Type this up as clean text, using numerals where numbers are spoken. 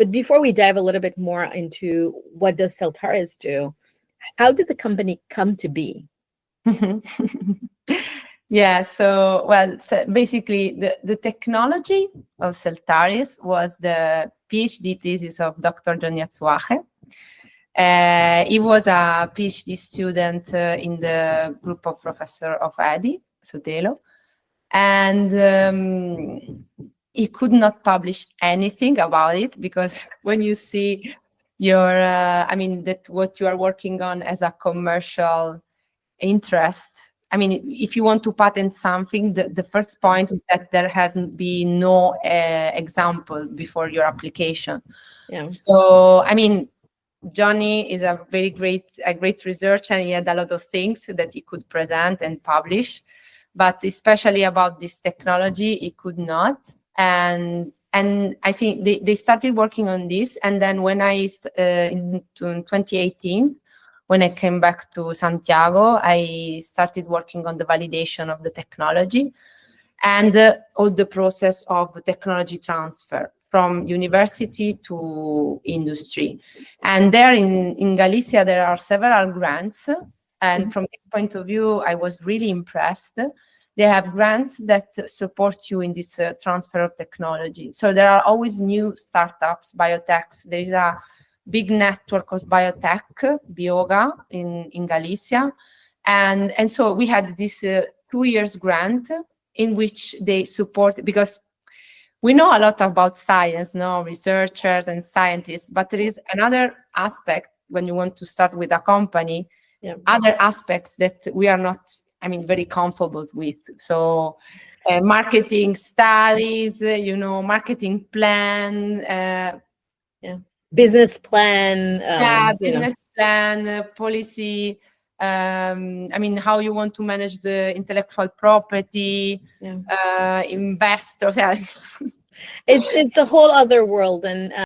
But before we dive a little bit more into what does Celtarys do, how did the company come to be? Yeah, so basically the technology of Celtarys was the PhD thesis of Dr. Johnny Atsuaje. He was a PhD student in the group of Professor of Adi Sotelo, and he could not publish anything about it because when you see what you are working on as a commercial interest, if you want to patent something, the first point is that there hasn't been no example before your application. Yeah. So, Johnny is a great researcher, and he had a lot of things that he could present and publish, but especially about this technology, he could not. And I think they started working on this, and then when in 2018. When I came back to Santiago, I started working on the validation of the technology and all the process of technology transfer from university to industry. And there in Galicia, there are several grants. And from this point of view, I was really impressed. They have grants that support you in this transfer of technology. So there are always new startups, biotechs. There is a big network of biotech, Bioga, in Galicia. And so we had this 2 years grant in which they support, because we know a lot about science, researchers and scientists, but there is another aspect when you want to start with a company, other aspects that we are not, very comfortable with. So marketing studies, marketing plan, business plan, business plan, policy, how you want to manage the intellectual property, investors. It's a whole other world. And